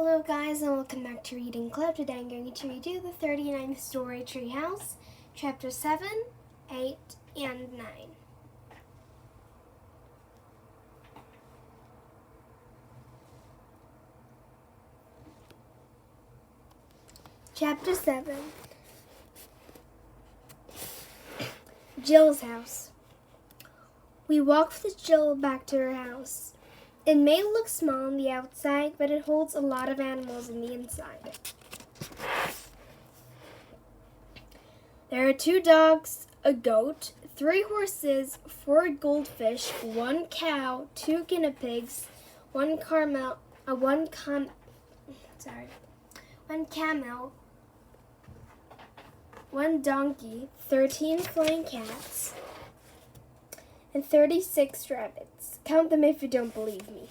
Hello guys and welcome back to Reading Club. Today I'm going to read you the 39th story, Treehouse, Chapter 7, 8, and 9. Chapter 7. Jill's house. We walked with Jill back to her house. It may look small on the outside, but it holds a lot of animals on the inside. There are 2 dogs, a goat, 3 horses, 4 goldfish, 1 cow, 2 guinea pigs, 1 camel, 1 donkey, 13 flying cats, and 36 rabbits. Count them if you don't believe me.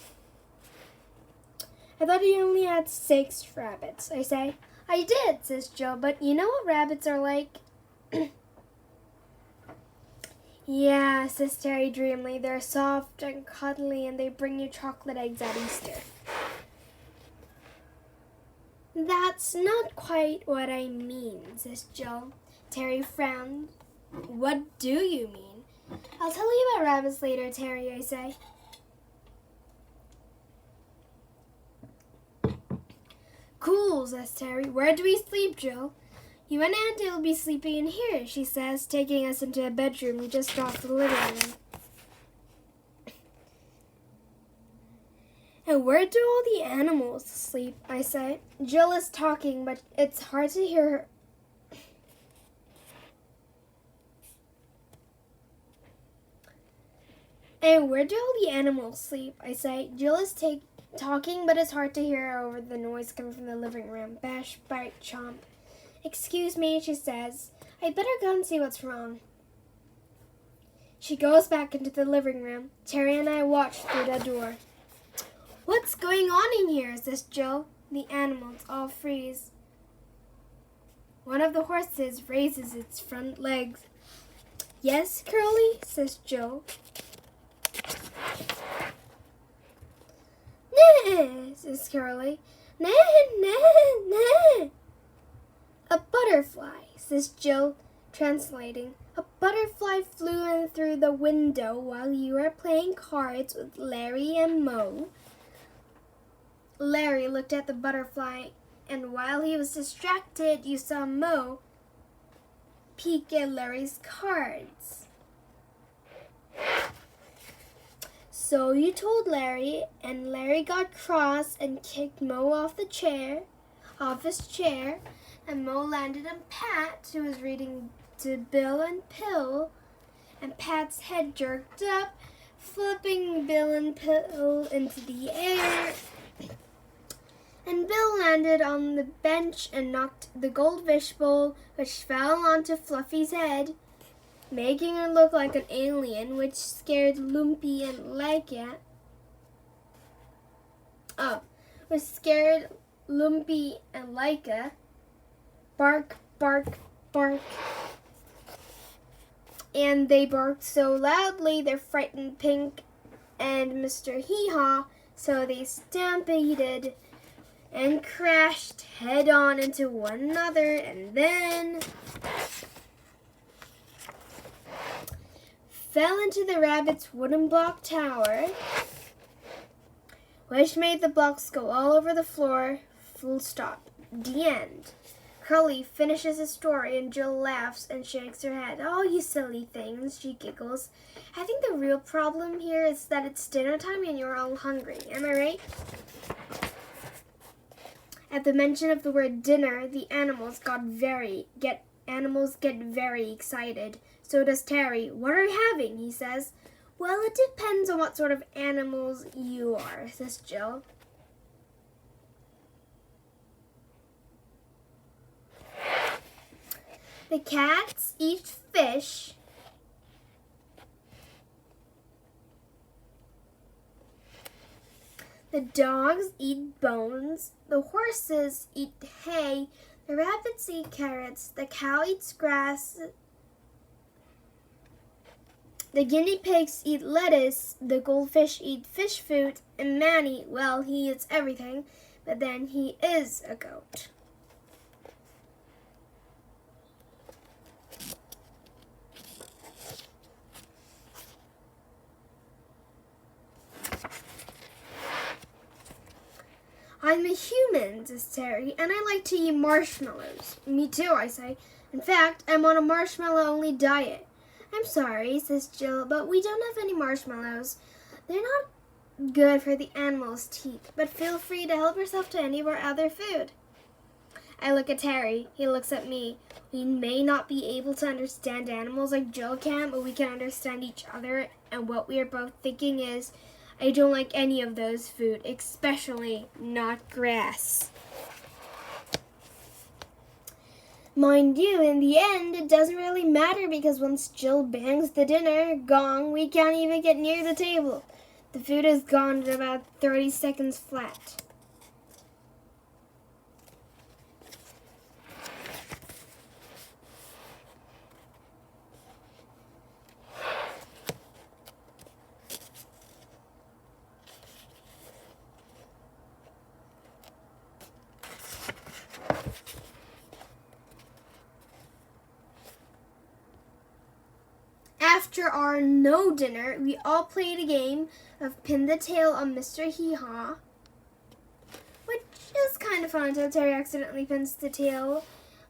I thought you only had 6 rabbits, I say. I did, says Jill, but you know what rabbits are like? Yeah, says Terry dreamily. They're soft and cuddly and they bring you chocolate eggs at Easter. That's not quite what I mean, says Jill. Terry frowned. What do you mean? I'll tell you about rabbits later, Terry, I say. Cool, says Terry. Where do we sleep, Jill? You and Auntie will be sleeping in here, she says, taking us into a bedroom just off the living room. And where do all the animals sleep, I say. Jill is talking, but it's hard to hear her. And where do all the animals sleep, I say. Jill is talking, but it's hard to hear her over the noise coming from the living room. Bash, bite, chomp. Excuse me, she says. I'd better go and see what's wrong. She goes back into the living room. Terry and I watch through the door. What's going on in here, says Jill. The animals all freeze. One of the horses raises its front legs. Yes, Curly, says Jill. Nah, says Curly. Nah, nah, nah. A butterfly, says Jill, translating. A butterfly flew in through the window while you were playing cards with Larry and Mo. Larry looked at the butterfly, and while he was distracted, you saw Mo peek at Larry's cards. So you told Larry, and Larry got cross and kicked Mo off his chair, and Mo landed on Pat, who was reading to Bill and Pill, and Pat's head jerked up, flipping Bill and Pill into the air, and Bill landed on the bench and knocked the goldfish bowl, which fell onto Fluffy's head, making her look like an alien, which scared Lumpy and Leica. Bark, bark, bark. And they barked so loudly they frightened Pink and Mr. Hee-Haw, so they stampeded and crashed head-on into one another, and then fell into the rabbit's wooden block tower, which made the blocks go all over the floor. Full stop. The end. Curly finishes his story and Jill laughs and shakes her head. Oh, you silly things, she giggles. I think the real problem here is that it's dinner time and you're all hungry. Am I right? At the mention of the word dinner, the animals get very excited. So does Terry. What are you having? He says. Well, it depends on what sort of animals you are, says Jill. The cats eat fish. The dogs eat bones. The horses eat hay. The rabbits eat carrots. The cow eats grass. The guinea pigs eat lettuce. The goldfish eat fish food. And Manny, well, he eats everything but then he is a goat. I'm a human, says Terry, and I like to eat marshmallows. Me too, I say. In fact, I'm on a marshmallow-only diet. I'm sorry, says Jill, but we don't have any marshmallows. They're not good for the animals' teeth, but feel free to help yourself to any of our other food. I look at Terry. He looks at me. We may not be able to understand animals like Jill can, but we can understand each other, and what we are both thinking is, I don't like any of those food, especially not grass. Mind you, in the end, it doesn't really matter because once Jill bangs the dinner gong, we can't even get near the table. The food is gone in about 30 seconds flat. After our no dinner, we all played a game of pin the tail on Mr. Hee-Haw, which is kind of fun until Terry accidentally pins the tail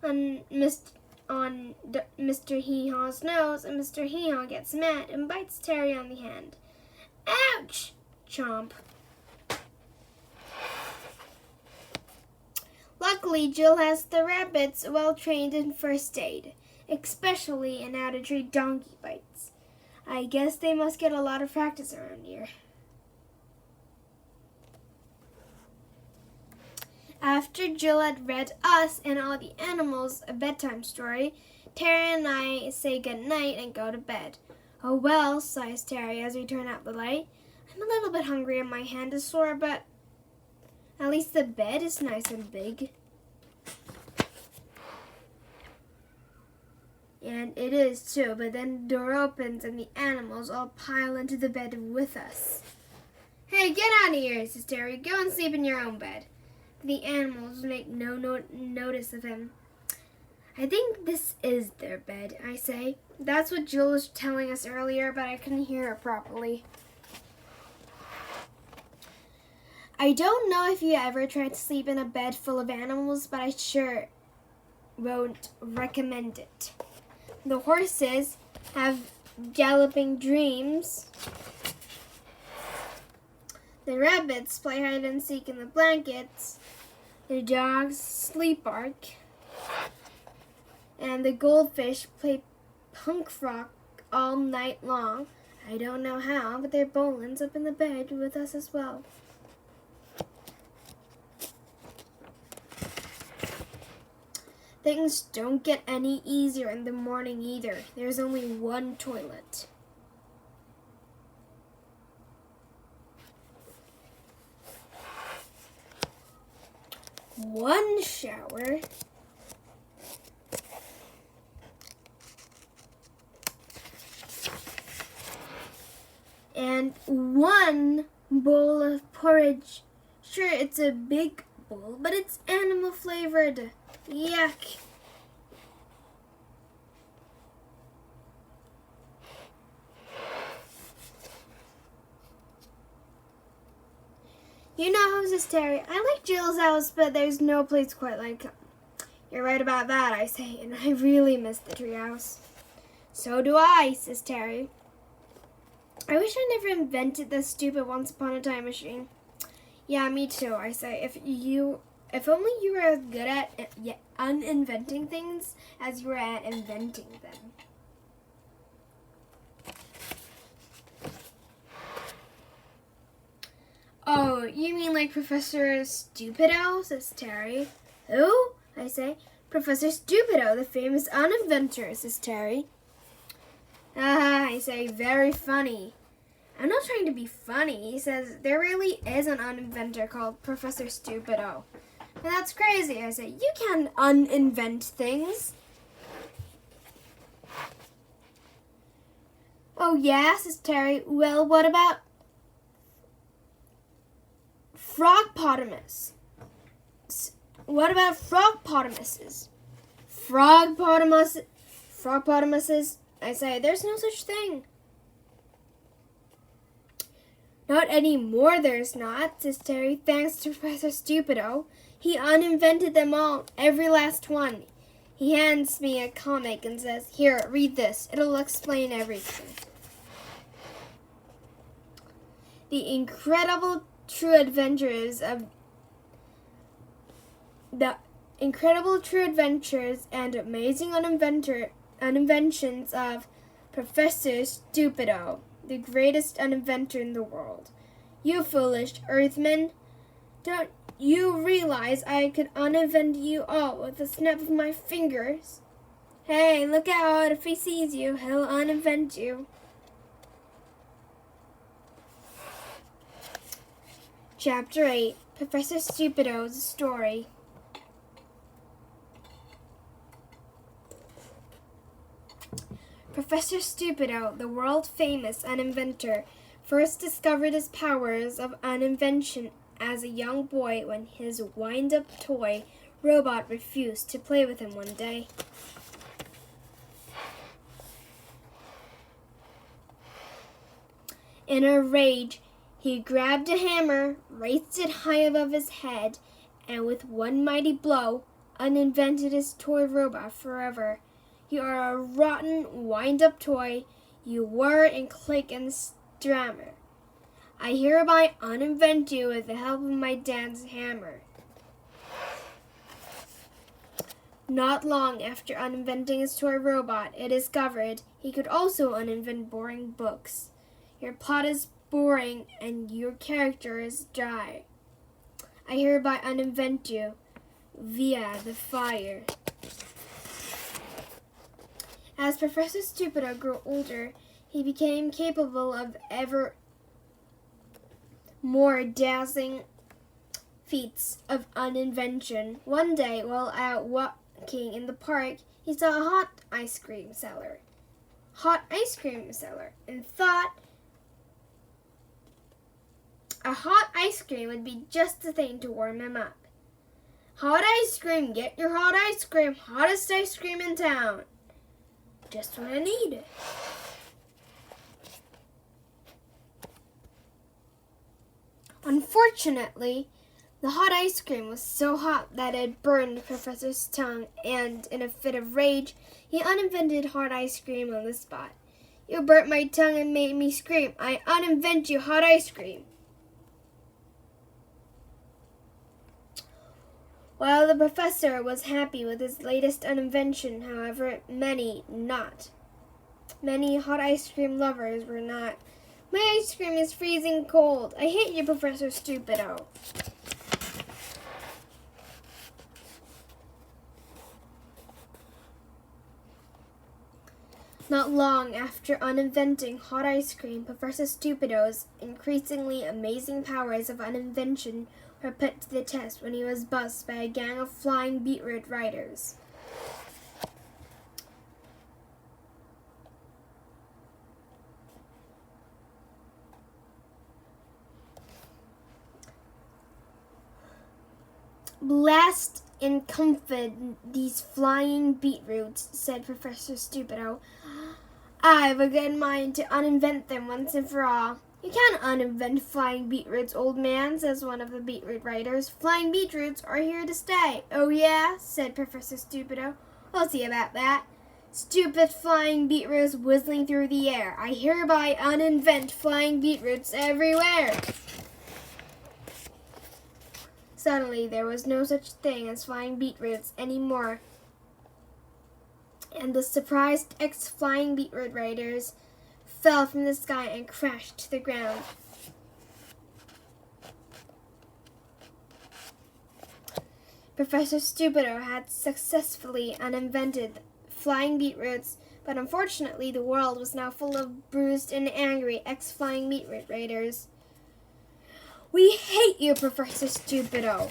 on Mr. Hee-Haw's nose, and Mr. Hee-Haw gets mad and bites Terry on the hand. Ouch! Chomp. Luckily, Jill has the rabbits well trained in first aid, especially in how to treat donkey bites. I guess they must get a lot of practice around here. After Jill had read us and all the animals a bedtime story, Terry and I say goodnight and go to bed. Oh well, sighs Terry as we turn out the light. I'm a little bit hungry and my hand is sore, but at least the bed is nice and big. And it is too, but then the door opens and the animals all pile into the bed with us. Hey, get out of here, says Terry. Go and sleep in your own bed. The animals make no notice of him. I think this is their bed, I say. That's what Jill was telling us earlier, but I couldn't hear her properly. I don't know if you ever tried to sleep in a bed full of animals, but I sure won't recommend it. The horses have galloping dreams. The rabbits play hide and seek in the blankets. The dogs sleepwalk. And the goldfish play punk rock all night long. I don't know how, but their bolin's up in the bed with us as well. Things don't get any easier in the morning either. There's only one toilet. One shower. And one bowl of porridge. Sure, it's a big bowl, but it's animal flavored. Yuck. You know, says Terry, I like Jill's house, but there's no place quite like it. You're right about that, I say, and I really miss the treehouse. So do I, says Terry. I wish I never invented this stupid Once Upon a Time machine. Yeah, me too, I say. If only you were as good at uninventing things as you were at inventing them. Oh, you mean like Professor Stupido, says Terry. Who? I say. Professor Stupido, the famous uninventor, says Terry. Ah, I say, very funny. I'm not trying to be funny. He says, there really is an uninventor called Professor Stupido. And that's crazy, I say. You can uninvent things. Oh, yeah, says Terry. Well, what about Frogpotamus? What about frogpotamuses? Frogpotamuses? I say, there's no such thing. Not anymore, there's not, says Terry, thanks to Professor Stupido. He uninvented them all, every last one. He hands me a comic and says, here, read this. It'll explain everything. The incredible true adventures and amazing uninventions of Professor Stupido, the greatest uninventor in the world. You foolish Earthman, don't you realize I could uninvent you all with a snap of my fingers? Hey, look out, if he sees you, he'll uninvent you. Chapter 8, Professor Stupido's Story. Professor Stupido, the world-famous uninventor, first discovered his powers of uninvention as a young boy when his wind-up toy robot refused to play with him one day. In a rage, he grabbed a hammer, raised it high above his head, and with one mighty blow, uninvented his toy robot forever. You are a rotten, wind-up toy. You whir and click and stammer. I hereby uninvent you with the help of my dad's hammer. Not long after uninventing his toy robot, it discovered he could also uninvent boring books. Your plot is boring and your character is dry. I hereby uninvent you via the fire. As Professor Stupido grew older, he became capable of ever more dazzling feats of uninvention. One day, while out walking in the park, he saw a hot ice cream seller, and thought a hot ice cream would be just the thing to warm him up. Hot ice cream, get your hot ice cream, hottest ice cream in town. Just what I needed. Unfortunately, the hot ice cream was so hot that it burned Professor's tongue, and in a fit of rage, he uninvented hot ice cream on the spot. You burnt my tongue and made me scream. I uninvent you hot ice cream. While the professor was happy with his latest uninvention, however, many hot ice cream lovers were not. My ice cream is freezing cold. I hate you, Professor Stupido. Not long after uninventing hot ice cream, Professor Stupido's increasingly amazing powers of uninvention were put to the test when he was bussed by a gang of flying beetroot riders. Blast and comfort these flying beetroots, said Professor Stupido. I've a good mind to uninvent them once and for all. You can't uninvent flying beetroots, old man, says one of the beetroot riders. Flying beetroots are here to stay. Oh, yeah, said Professor Stupido. We'll see about that. Stupid flying beetroots whistling through the air. I hereby uninvent flying beetroots everywhere. Suddenly, there was no such thing as flying beetroots anymore, and the surprised ex-flying beetroot riders fell from the sky and crashed to the ground. Professor Stupido had successfully uninvented flying beetroots, but unfortunately the world was now full of bruised and angry ex-flying beetroot riders. We hate you, Professor Stupido.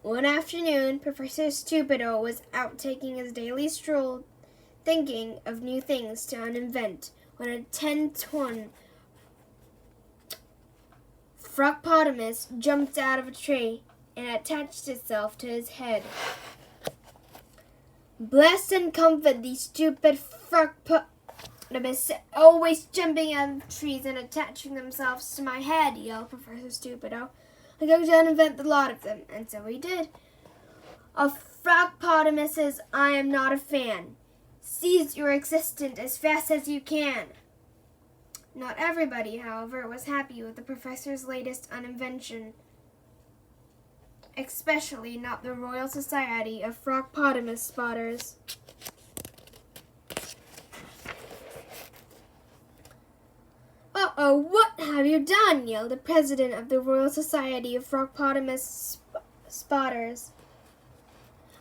One afternoon, Professor Stupido was out taking his daily stroll, thinking of new things to uninvent, when a 10-ton frogpotamus jumped out of a tree and attached itself to his head. Bless and comfort these stupid frogpotamus, always jumping out of trees and attaching themselves to my head, yelled Professor Stupido. I'm going to invent the lot of them, and so he did. Of frogpotamuses, I am not a fan. Cease your existence as fast as you can. Not everybody, however, was happy with the professor's latest invention, especially not the Royal Society of Frogpotamus Spotters. Uh-oh, what have you done? Yelled the president of the Royal Society of Frogpotamus Spotters.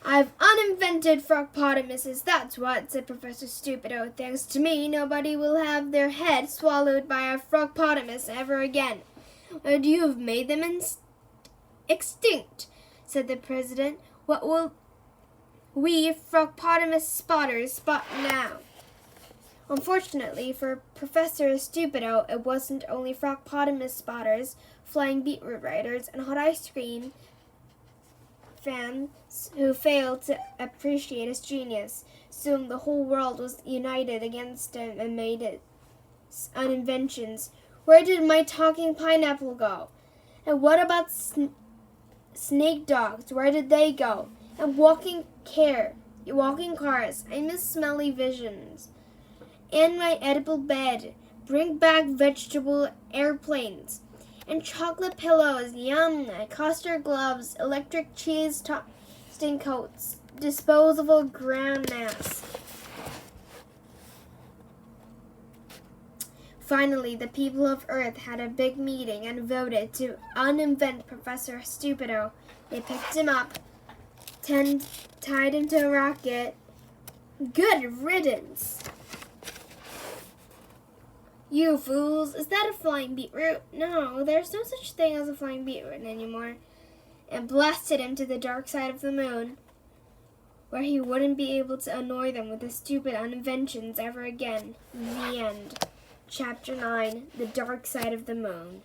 I've uninvented frogpotamuses, that's what, said Professor Stupido. Thanks to me, nobody will have their head swallowed by a frogpotamus ever again. And you have made them extinct, said the president. What will we frogpotamus spotters spot now? Unfortunately for Professor Stupido, it wasn't only frogpotamus spotters, flying beetroot riders, and hot ice cream fans who failed to appreciate his genius. Soon the whole world was united against him and made its inventions. Where did my talking pineapple go? And what about snake dogs? Where did they go? And walking cars. I miss smelly visions. And my edible bed. Bring back vegetable airplanes. And chocolate pillows, yum, custard gloves, electric cheese toasting coats, disposable ground mass. Finally, the people of Earth had a big meeting and voted to uninvent Professor Stupido. They picked him up, tied him to a rocket. Good riddance. You fools, is that a flying beetroot? No, there's no such thing as a flying beetroot anymore. And blasted him to the dark side of the moon, where he wouldn't be able to annoy them with his stupid inventions ever again. The end. Chapter 9, The Dark Side of the Moon.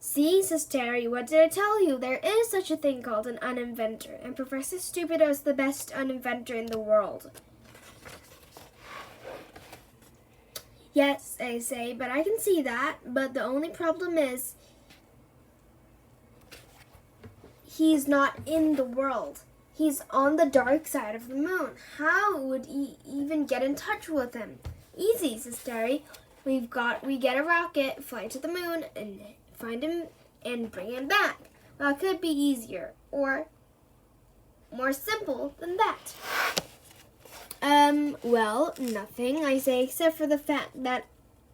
See, says Terry, what did I tell you? There is such a thing called an uninventor, and Professor Stupido is the best uninventor in the world. Yes, I say, but I can see that. But the only problem is he's not in the world. He's on the dark side of the moon. How would he even get in touch with him? Easy, says Terry. We get a rocket, fly to the moon, and find him and bring him back. Well, it could be easier or more simple than that. Well, nothing, I say, except for the fact that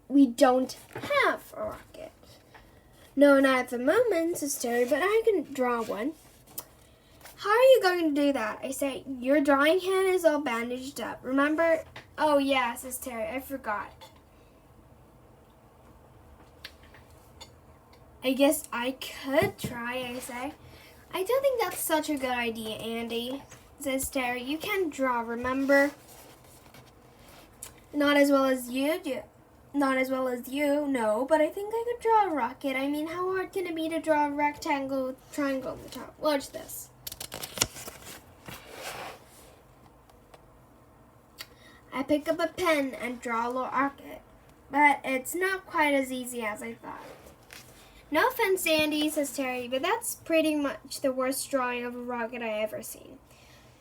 we don't have a rocket. No, not at the moment, says Terry, but I can draw one. How are you going to do that? I say, your drawing hand is all bandaged up, remember? Oh, yeah, says Terry, I forgot. I guess I could try, I say. I don't think that's such a good idea, Andy, says Terry. You can't draw, remember? Not as well as you do. Not as well as you, no, but I think I could draw a rocket. I mean, how hard can it be to draw a rectangle with triangle on the top? Watch this. I pick up a pen and draw a little rocket, but it's not quite as easy as I thought. No offense, Andy, says Terry, but that's pretty much the worst drawing of a rocket I ever seen.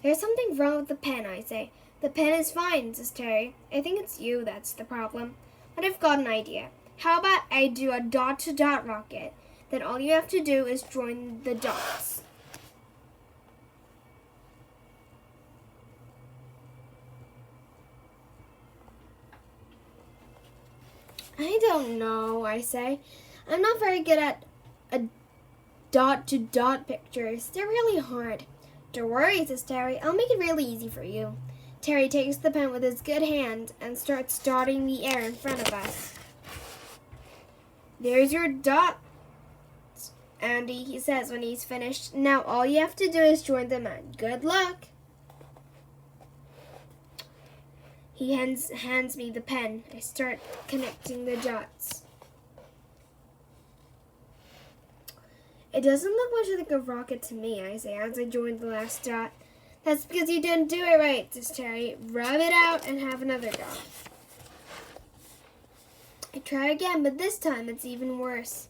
There's something wrong with the pen, I say. The pen is fine, says Terry. I think it's you that's the problem. But I've got an idea. How about I do a dot-to-dot rocket? Then all you have to do is join the dots. I don't know, I say. I'm not very good at dot-to-dot pictures. They're really hard. Don't worry, says Terry. I'll make it really easy for you. Terry takes the pen with his good hand and starts dotting the air in front of us. There's your dot, Andy, he says when he's finished. Now all you have to do is join them in. Good luck. He hands me the pen. I start connecting the dots. It doesn't look much like a rocket to me, I say, as I join the last dot. That's because you didn't do it right, says Terry. Rub it out and have another go. I try again, but this time it's even worse.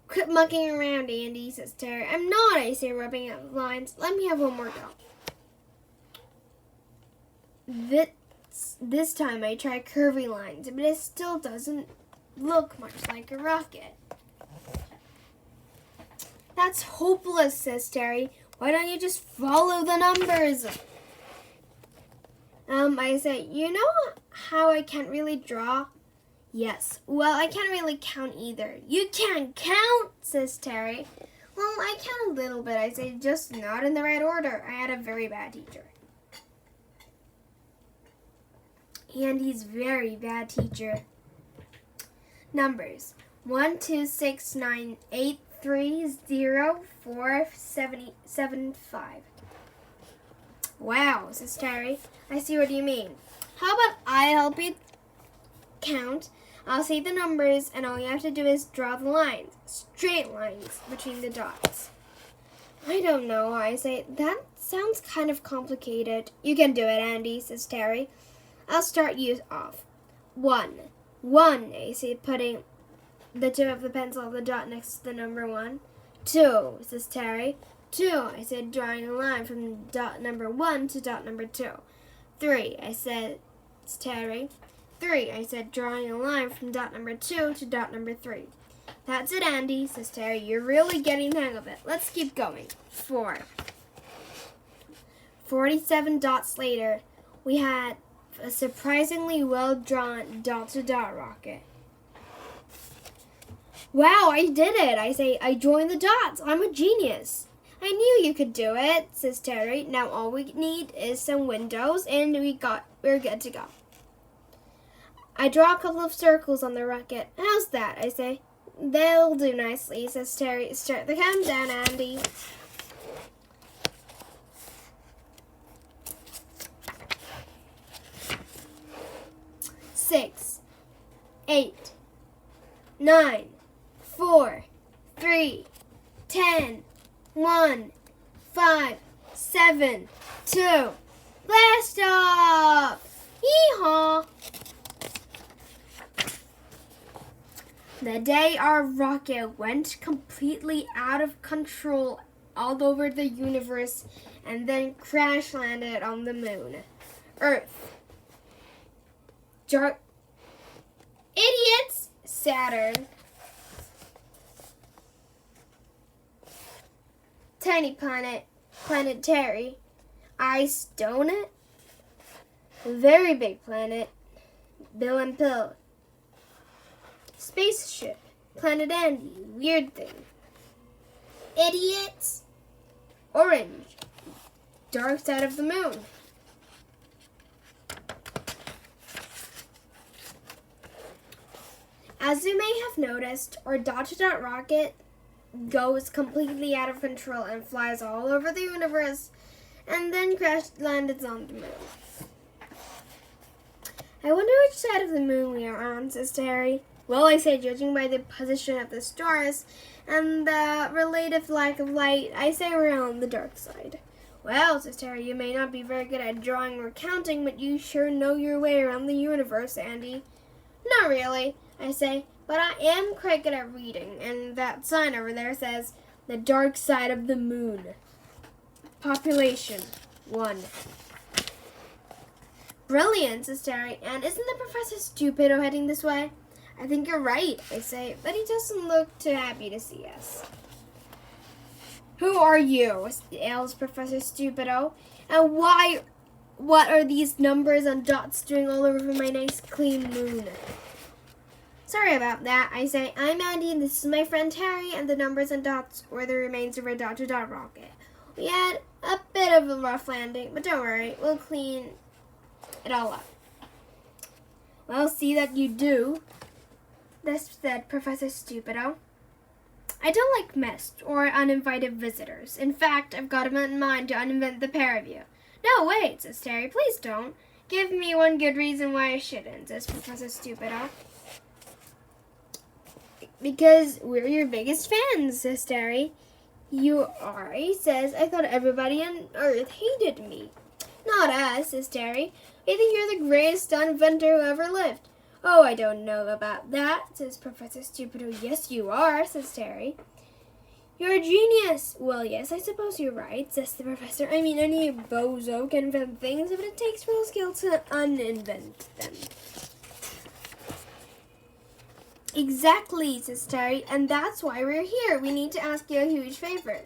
Quit mucking around, Andy, says Terry. I'm not, I say, rubbing out the lines. Let me have one more go. This time I try curvy lines, but it still doesn't look much like a rocket. That's hopeless, says Terry. Why don't you just follow the numbers? I say, you know how I can't really draw? Yes. Well, I can't really count either. You can't count, says Terry. Well, I count a little bit, I say, just not in the right order. I had a very bad teacher. Andy's very bad teacher. Numbers. 1, 2, 6, 9, 8, 3, 0, 4, 7, 5. Wow, says Terry. I see what you mean. How about I help you count? I'll say the numbers, and all you have to do is draw the lines, straight lines between the dots. I don't know, I say. That sounds kind of complicated. You can do it, Andy, says Terry. I'll start you off. 1, I say, putting the tip of the pencil of the dot next to the number 1. 2, says Terry. 2, I said, drawing a line from dot number 1 to dot number 2. 3, I said, it's Terry. 3, I said, drawing a line from dot number 2 to dot number 3. That's it, Andy, says Terry. You're really getting the hang of it. Let's keep going. 4. 47 dots later, we had a surprisingly well-drawn dot-to-dot rocket. Wow, I did it, I say. I joined the dots. I'm a genius. I knew you could do it, says Terry. Now all we need is some windows, and we're good to go. I draw a couple of circles on the rocket. How's that, I say. They'll do nicely, says Terry. Start the countdown, Andy. 6, 8, 9, 4, 3, 10, 1, 5, 7, 2. Blast off! Yee-haw! The day our rocket went completely out of control all over the universe and then crash landed on the moon. Earth. Idiots! Saturn. Tiny planet. Planet Terry. Ice Donut. Very big planet. Bill and Pill. Spaceship. Planet Andy. Weird thing. Idiots. Orange. Dark side of the moon. As you may have noticed, our dot-to-dot rocket goes completely out of control and flies all over the universe and then crash lands on the moon. I wonder which side of the moon we are on, says Terry. Well, I say, judging by the position of the stars and the relative lack of light, I say we're on the dark side. Well, says Terry, you may not be very good at drawing or counting, but you sure know your way around the universe, Andy. Not really, I say, but I am quite good at reading, and that sign over there says, the dark side of the moon. Population, 1. Brilliant, says Terry, and isn't the Professor Stupido heading this way? I think you're right, I say, but he doesn't look too happy to see us. Who are you? Yells Professor Stupido, and what are these numbers and dots doing all over my nice clean moon? Sorry about that, I say. I'm Andy, and this is my friend Terry, and the numbers and dots were the remains of our dot-to-dot rocket. We had a bit of a rough landing, but don't worry, we'll clean it all up. Well, see that you do, said Professor Stupido. I don't like mess or uninvited visitors. In fact, I've got in mind to uninvent the pair of you. No, wait, says Terry. Please don't. Give me one good reason why I shouldn't, says Professor Stupido. Because we're your biggest fans, says Terry. You are, he says. I thought everybody on Earth hated me. Not us, says Terry. We think you're the greatest inventor who ever lived. Oh, I don't know about that, says Professor Stupido. Yes, you are, says Terry. You're a genius. Well, yes, I suppose you're right, says the professor. I mean, any bozo can invent things, but it takes real skill to uninvent them. Exactly, says Terry, and that's why we're here. We need to ask you a huge favor.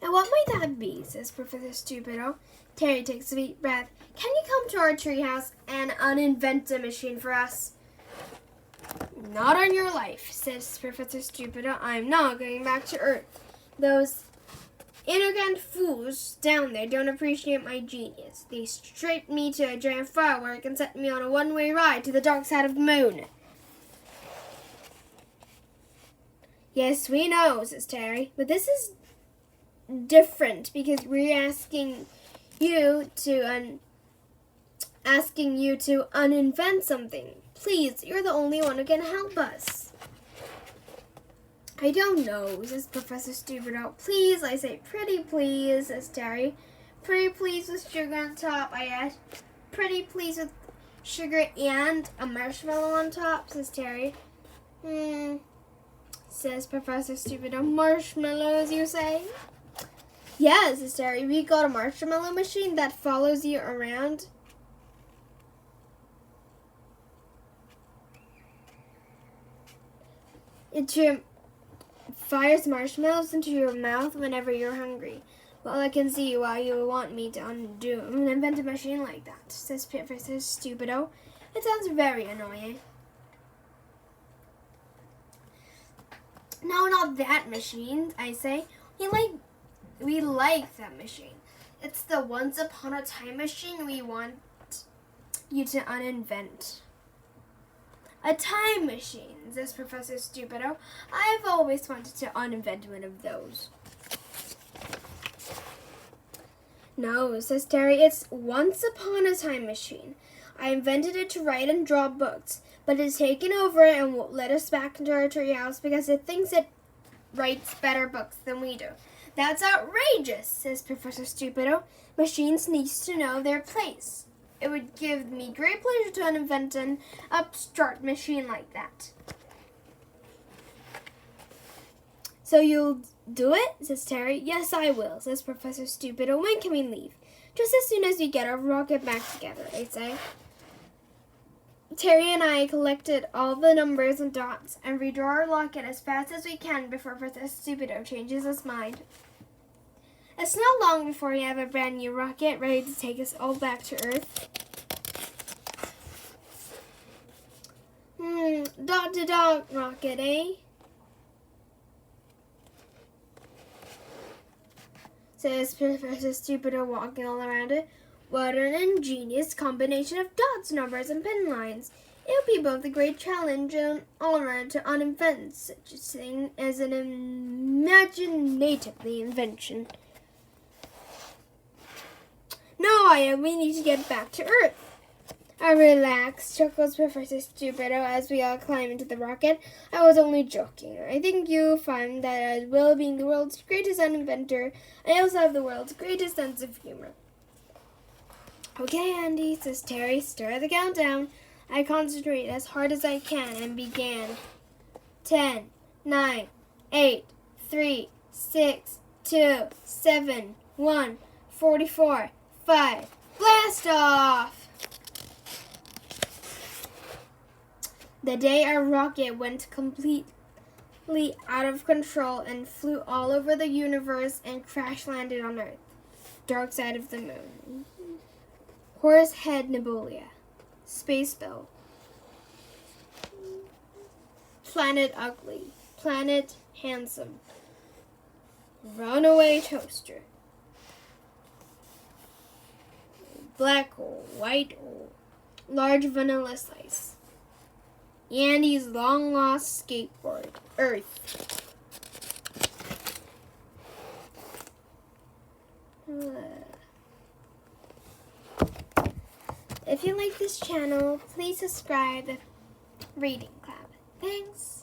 And what might that be, says Professor Stupido. Terry takes a deep breath. Can you come to our treehouse and uninvent a machine for us? Not on your life, says Professor Stupido. I'm not going back to Earth. Those arrogant fools down there don't appreciate my genius. They strapped me to a giant firework and set me on a one-way ride to the dark side of the moon. Yes, we know, says Terry, but this is different because we're asking you to uninvent something. Please, you're the only one who can help us. I don't know, says Professor Stupido. Please, I say, pretty please, says Terry. Pretty please with sugar on top, I add. Pretty please with sugar and a marshmallow on top, says Terry. Says Professor Stupido. Marshmallows, you say? Yes, says Terry. We got a marshmallow machine that follows you around. It fires marshmallows into your mouth whenever you're hungry. Well, I can see why you would want me to invent a machine like that, says Professor Stupido. It sounds very annoying. No, not that machine, I say. We like that machine. It's the once upon a time machine we want you to uninvent. A time machine, says Professor Stupido. I've always wanted to uninvent one of those. No, says Terry, it's once upon a time machine. I invented it to write and draw books, but it's taken over and won't let us back into our treehouse because it thinks it writes better books than we do. That's outrageous, says Professor Stupido. Machines need to know their place. It would give me great pleasure to invent an upstart machine like that. So you'll do it, says Terry. Yes, I will, says Professor Stupido. When can we leave? Just as soon as we get our rocket back together, I say. Terry and I collected all the numbers and dots and redraw our rocket as fast as we can before Professor Stupido changes his mind. It's not long before we have a brand new rocket ready to take us all back to Earth. Dot rocket, eh? Says Professor Stupido, walking all around it. What an ingenious combination of dots, numbers, and pen lines. It would be both a great challenge and honor to uninvent such a thing as an imaginatively invention. No, we need to get back to Earth. Relax, chuckles Professor Stupido as we all climb into the rocket. I was only joking. I think you'll find that as well being the world's greatest inventor, I also have the world's greatest sense of humor. Okay, Andy, says Terry, stir the countdown. I concentrate as hard as I can and began. 10, 9, 8, 3, 6, 2, 7, 1, 44, 5. Blast off! The day our rocket went completely out of control and flew all over the universe and crash landed on Earth, dark side of the moon. Horsehead Nebulia, Space Bell, Planet Ugly, Planet Handsome, Runaway Toaster, Black Hole, White Hole, Large Vanilla Slice, Andy's long-lost skateboard, Earth. If you like this channel, please subscribe reading club. Thanks.